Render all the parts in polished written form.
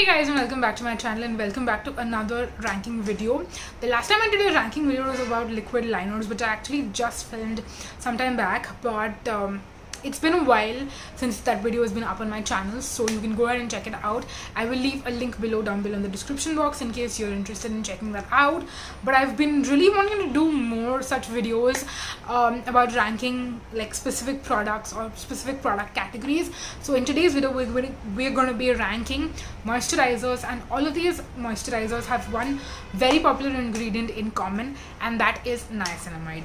Hey guys, and welcome back to my channel and welcome back to another ranking video. The last time I did a ranking video was about liquid liners, which I actually just filmed sometime back, but it's been a while since that video has been up on my channel, so you can go ahead and check it out. I will leave a link down below in the description box in case you're interested in checking that out. But I've been really wanting to do more such videos about ranking like specific products or specific product categories. So in today's video we're going to be ranking moisturizers, and all of these moisturizers have one very popular ingredient in common, and that is niacinamide.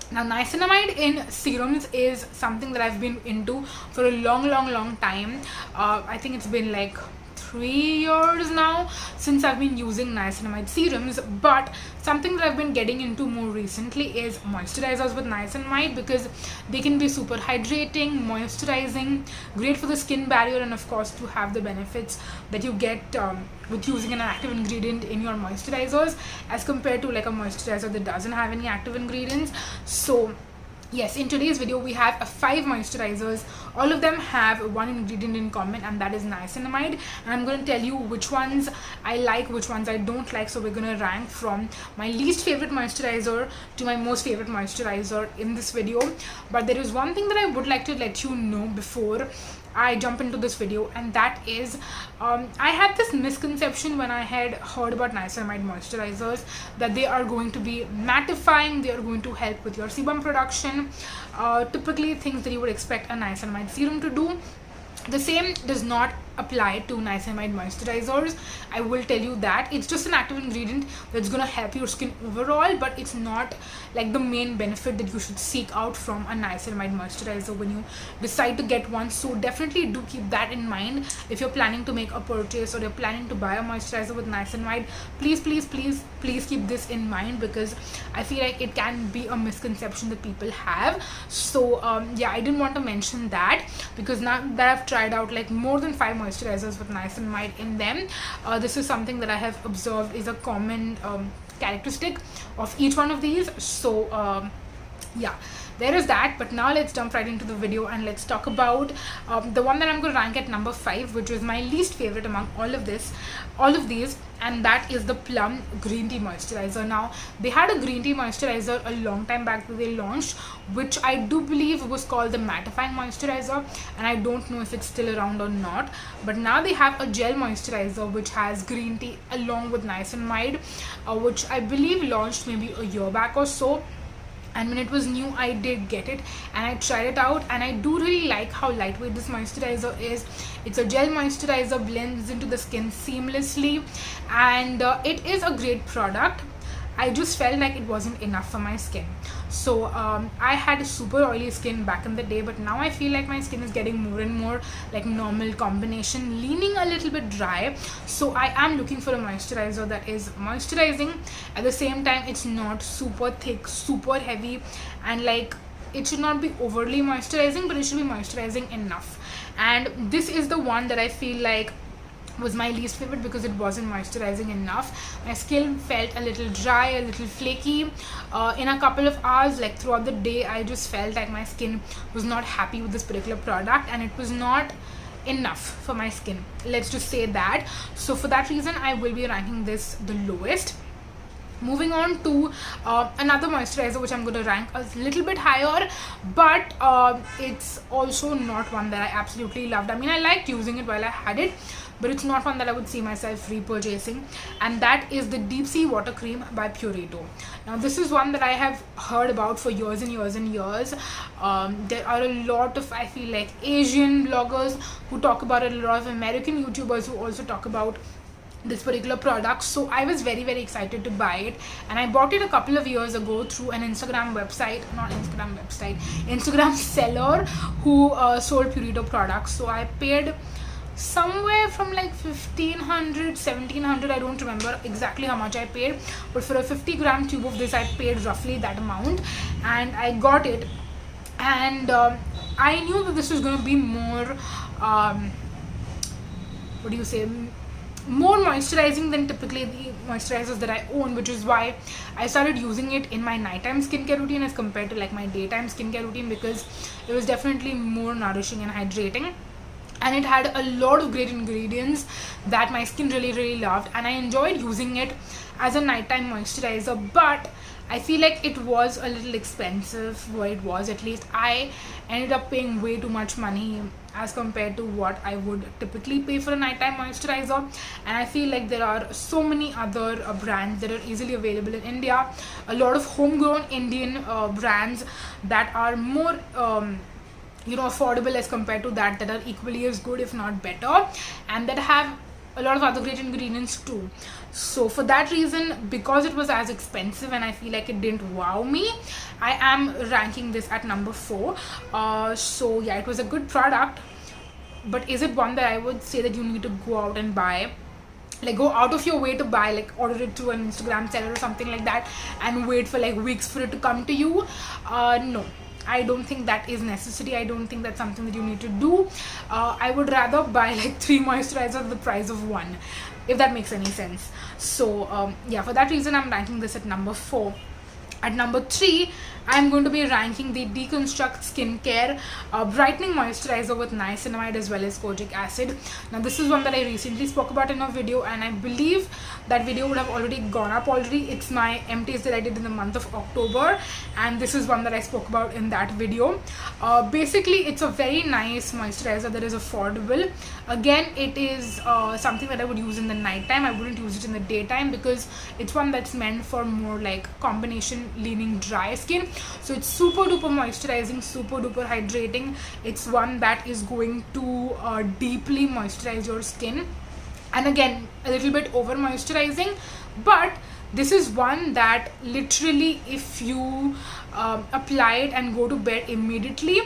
Now, niacinamide in serums is something that I've been into for a long time. I think it's been like 3 years now since I've been using niacinamide serums, but something that I've been getting into more recently is moisturizers with niacinamide, because they can be super hydrating, moisturizing, great for the skin barrier, and of course to have the benefits that you get with using an active ingredient in your moisturizers as compared to like a moisturizer that doesn't have any active ingredients. So yes, in today's video we have 5 moisturizers. All of them have one ingredient in common, and that is niacinamide, and I'm going to tell you which ones I like, which ones I don't like. So we're going to rank from my least favorite moisturizer to my most favorite moisturizer in this video. But there is one thing that I would like to let you know before I jump into this video, and that is I had this misconception when I had heard about niacinamide moisturizers that they are going to be mattifying, they are going to help with your sebum production, typically things that you would expect a niacinamide serum to do. The same does not apply to niacinamide moisturizers. I will tell you that it's just an active ingredient that's going to help your skin overall, but it's not like the main benefit that you should seek out from a niacinamide moisturizer when you decide to get one. So definitely do keep that in mind if you're planning to make a purchase or you're planning to buy a moisturizer with niacinamide. Please keep this in mind, because I feel like it can be a misconception that people have. So yeah, I didn't want to mention that, because now that I've tried out like more than 5 moisturizers with niacinamide in them, this is something that I have observed is a common characteristic of each one of these. So yeah, there is that. But now let's jump right into the video and let's talk about the one that I'm going to rank at number 5, which is my least favorite among all of these, and that is the Plum green tea moisturizer. Now, they had a green tea moisturizer a long time back that they launched, which I do believe was called the mattifying moisturizer, and I don't know if it's still around or not. But now they have a gel moisturizer which has green tea along with niacinamide, which I believe launched maybe a year back or so. And when it was new, I did get it and I tried it out, and I do really like how lightweight this moisturizer is. It's a gel moisturizer, blends into the skin seamlessly, and it is a great product. I just felt like it wasn't enough for my skin. So I had super oily skin back in the day, but now I feel like my skin is getting more and more like normal combination, leaning a little bit dry. So I am looking for a moisturizer that is moisturizing. At the same time, it's not super thick, super heavy, and like it should not be overly moisturizing, but it should be moisturizing enough. And this is the one that I feel like was my least favorite, because it wasn't moisturizing enough. My skin felt a little dry, a little flaky in a couple of hours. Like throughout the day, I just felt like my skin was not happy with this particular product, and it was not enough for my skin, let's just say that. So for that reason, I will be ranking this the lowest. Moving on to another moisturizer which I'm going to rank a little bit higher, but it's also not one that I absolutely loved. I mean, I liked using it while I had it, but it's not one that I would see myself repurchasing, and that is the Deep Sea Water Cream by Purito. Now, this is one that I have heard about for years and years and years. There are a lot of, I feel like, Asian bloggers who talk about it, a lot of American YouTubers who also talk about this particular product. So I was very excited to buy it, and I bought it a couple of years ago through an Instagram seller who sold Purito products. So I paid somewhere from like 1,500-1,700, I don't remember exactly how much I paid, but for a 50-gram tube of this I paid roughly that amount, and I got it. And I knew that this was going to be more more moisturizing than typically the moisturizers that I own, which is why I started using it in my nighttime skincare routine as compared to like my daytime skincare routine, because it was definitely more nourishing and hydrating. and it had a lot of great ingredients that my skin really loved, and I enjoyed using it as a nighttime moisturizer. But I feel like it was a little expensive for what it was. At least I ended up paying way too much money as compared to what I would typically pay for a nighttime moisturizer. And I feel like there are so many other brands that are easily available in India, a lot of homegrown Indian brands that are more affordable as compared to that are equally as good, if not better, and that have a lot of other great ingredients too. So for that reason, because it was as expensive and I feel like it didn't wow me, I am ranking this at number 4. So yeah, it was a good product, but is it one that I would say that you need to go out and buy? Like, go out of your way to buy, like order it to an Instagram seller or something like that and wait for like weeks for it to come to you? No, I don't think that is necessary. I don't think that's something that you need to do. I would rather buy like 3 moisturizers at the price of 1, if that makes any sense. So yeah, for that reason I'm ranking this at number 4. At number 3, I'm going to be ranking the Deconstruct Skincare Brightening Moisturizer with Niacinamide as well as Kojic acid. Now this is one that I recently spoke about in a video, and I believe that video would have already gone up already. It's my empties that I did in the month of October, and this is one that I spoke about in that video. Basically, it's a very nice moisturizer that is affordable. Again, it is something that I would use in the night time. I wouldn't use it in the daytime because it's one that's meant for more like combination leaning dry skin. So it's super duper moisturizing, super duper hydrating. It's one that is going to deeply moisturize your skin, and again a little bit over moisturizing. But this is one that literally, if you apply it and go to bed immediately,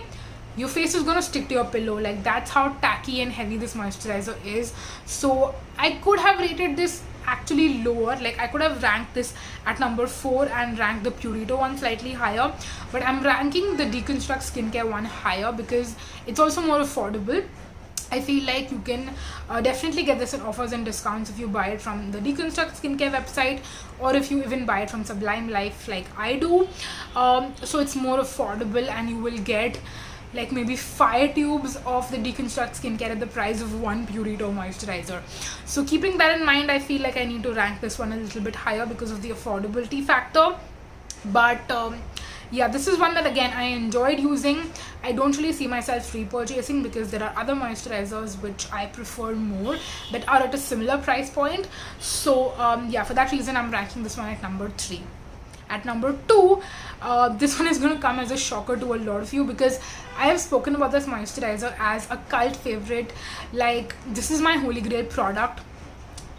your face is gonna stick to your pillow. Like, that's how tacky and heavy this moisturizer is. So I could have rated this actually lower. Like, I could have ranked this at number 4 and ranked the Purito one slightly higher, but I'm ranking the Deconstruct Skincare one higher because it's also more affordable. I feel like you can definitely get this at offers and discounts if you buy it from the Deconstruct Skincare website, or if you even buy it from Sublime Life like I do. So it's more affordable, and you will get like maybe 5 tubes of the Deconstruct Skincare at the price of 1 Purito moisturizer. So keeping that in mind, I feel like I need to rank this one a little bit higher because of the affordability factor. But yeah, this is one that again I enjoyed using. I don't really see myself repurchasing because there are other moisturizers which I prefer more that are at a similar price point. So yeah, for that reason I'm ranking this one at number 3. At number 2, this one is going to come as a shocker to a lot of you because I have spoken about this moisturizer as a cult favorite. Like, this is my holy grail product.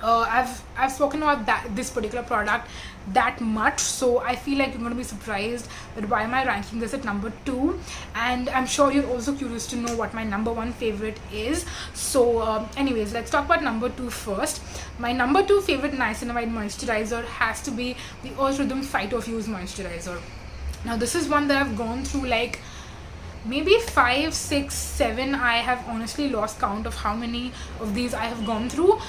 I've spoken about this particular product that much, so I feel like you're going to be surprised that why am I ranking this at number 2, and I'm sure you're also curious to know what my number 1 favorite is. So anyways, let's talk about number 2 first. My number 2 favorite niacinamide moisturizer has to be the Earth Rhythm Phyto Fuse moisturizer. Now this is one that I've gone through like maybe 5, 6, 7. I have honestly lost count of how many of these I have gone through.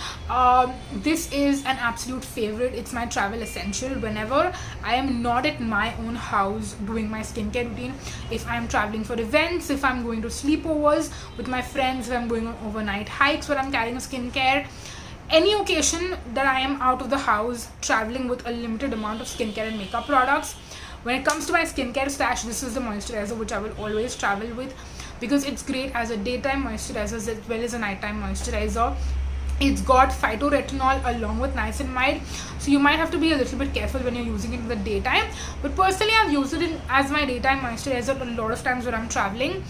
This is an absolute favorite. It's my travel essential whenever I am not at my own house doing my skincare routine. If I'm traveling for events, if I'm going to sleepovers with my friends, if I'm going on overnight hikes where I'm carrying a skincare, any occasion that I am out of the house traveling with a limited amount of skincare and makeup products, when it comes to my skincare stash, this is the moisturizer which I will always travel with because it's great as a daytime moisturizer as well as a nighttime moisturizer. It's got phytoretinol along with niacinamide, so you might have to be a little bit careful when you're using it in the daytime. But personally, I've used it as my daytime moisturizer a lot of times when I'm traveling,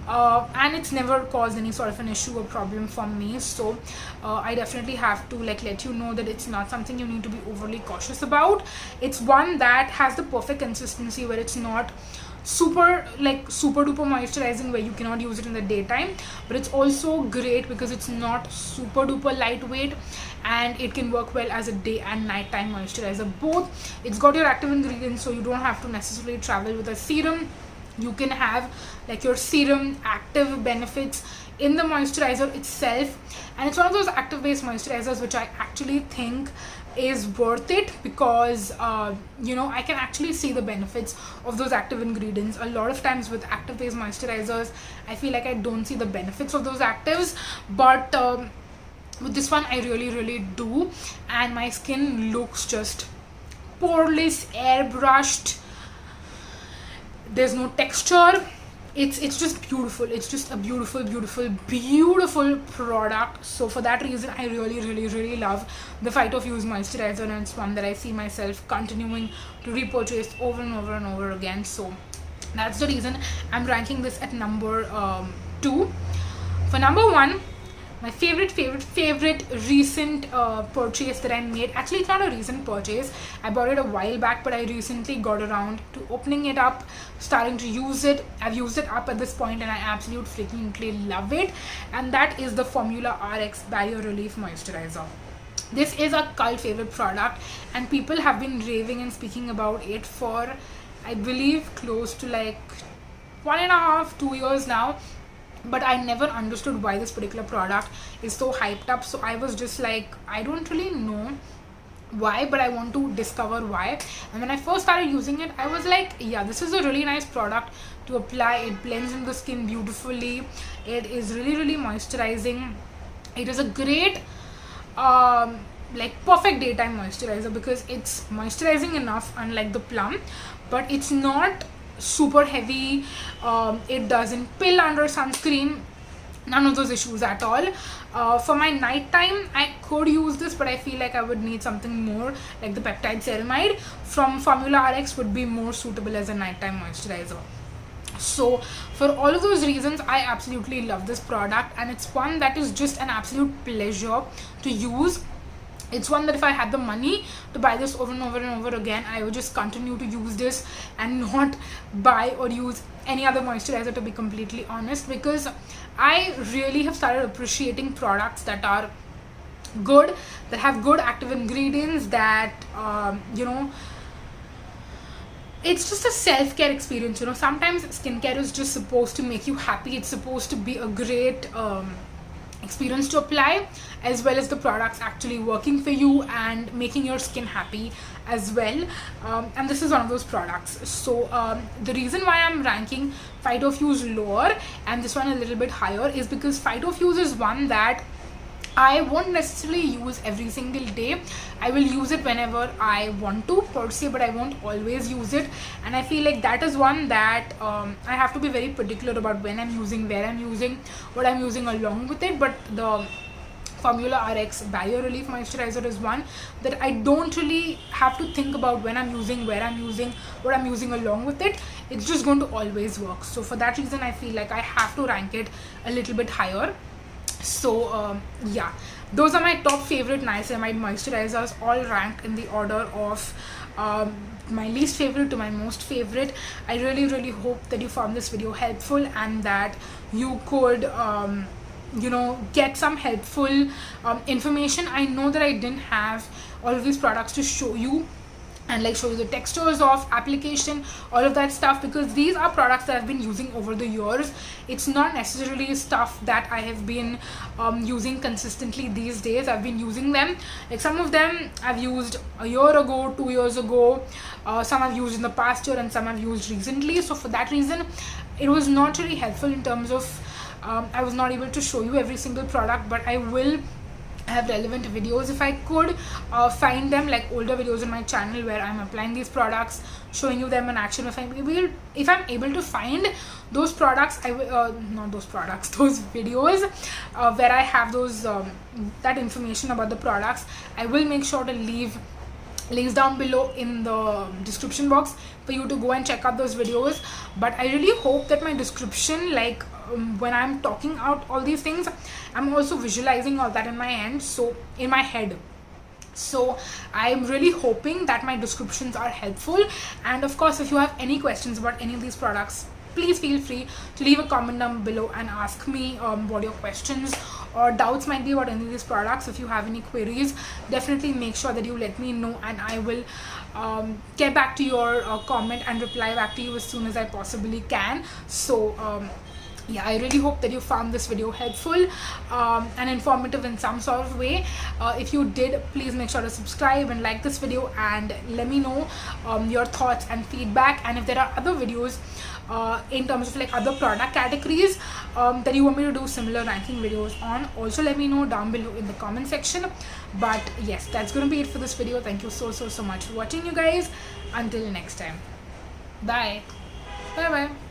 and it's never caused any sort of an issue or problem for me. So I definitely have to like let you know that it's not something you need to be overly cautious about. It's one that has the perfect consistency where it's not super duper moisturizing where you cannot use it in the daytime, but it's also great because it's not super duper lightweight and it can work well as a day and nighttime moisturizer both. It's got your active ingredients, so you don't have to necessarily travel with a serum. You can have like your serum active benefits in the moisturizer itself, and it's one of those active based moisturizers which I actually think is worth it, because you know, I can actually see the benefits of those active ingredients. A lot of times with active based moisturizers, I feel like I don't see the benefits of those actives, but with this one I really do, and my skin looks just poreless, airbrushed. There's no texture. It's just beautiful. It's just a beautiful product. So for that reason, I really love the Phyto Fuse moisturizer, and it's one that I see myself continuing to repurchase over and over again. So that's the reason I'm ranking this at number 2. For number 1, my favorite recent purchase that I made. Actually, it's not a recent purchase. I bought it a while back, but I recently got around to opening it up, starting to use it. I've used it up at this point, and I absolutely freaking love it. And that is the Formularx Barrier Relief Moisturizer. This is a cult favorite product, and people have been raving and speaking about it for, I believe, close to like 1.5-2 years now. But I never understood why this particular product is so hyped up. So I was just like, I don't really know why, but I want to discover why. And when I first started using it, I was like, yeah, this is a really nice product to apply. It blends in the skin beautifully. It is really moisturizing. It is a great like perfect daytime moisturizer, because it's moisturizing enough, unlike the Plum, but it's not super heavy. It doesn't pill under sunscreen, none of those issues at all. For my nighttime, I could use this, but I feel like I would need something more, like the peptide ceramide from Formularx would be more suitable as a nighttime moisturizer. So for all of those reasons, I absolutely love this product, and it's one that is just an absolute pleasure to use. It's one that if I had the money to buy this over and over again, I would just continue to use this and not buy or use any other moisturizer, to be completely honest, because I really have started appreciating products that are good, that have good active ingredients, that you know, it's just a self-care experience. You know, sometimes skincare is just supposed to make you happy. It's supposed to be a great experience to apply, as well as the products actually working for you and making your skin happy as well. And this is one of those products. So the reason why I'm ranking Phyto Fuse lower and this one a little bit higher is because Phyto Fuse is one that I won't necessarily use every single day. I will use it whenever I want to, per se, but I won't always use it. And I feel like that is one that I have to be very particular about when I'm using, where I'm using, what I'm using along with it. But the Formularx Barrier Relief Moisturizer is one that I don't really have to think about when I'm using, where I'm using, what I'm using along with it. It's just going to always work. So for that reason, I feel like I have to rank it a little bit higher. So yeah, those are my top favorite niacinamide moisturizers, all ranked in the order of my least favorite to my most favorite. I really hope that you found this video helpful and that you could you know, get some helpful information. I know that I didn't have all of these products to show you and like show you the textures of application, all of that stuff, because these are products that I've been using over the years. It's not necessarily stuff that I have been using consistently these days. I've been using them, like some of them I've used a year ago, 2 years ago, some I've used in the past year, and some I've used recently. So for that reason, it was not really helpful in terms of I was not able to show you every single product, but I will have relevant videos if I could find them, like older videos on my channel where I'm applying these products, showing you them in action. If I'm able to find those products, I will not those products, those videos where I have those that information about the products, I will make sure to leave links down below in the description box for you to go and check out those videos. But I really hope that my description, like when I'm talking out all these things, I'm also visualizing all that in my end, so in my head. So I'm really hoping that my descriptions are helpful. And of course, if you have any questions about any of these products, please feel free to leave a comment down below and ask me what your questions or doubts might be about any of these products. If you have any queries, definitely make sure that you let me know, and I will get back to your comment and reply back to you as soon as I possibly can. So yeah, I really hope that you found this video helpful and informative in some sort of way. If you did, please make sure to subscribe and like this video, and let me know your thoughts and feedback. And if there are other videos in terms of like other product categories that you want me to do similar ranking videos on, also let me know down below in the comment section. But yes, that's going to be it for this video. Thank you so much for watching, you guys. Until next time, bye bye.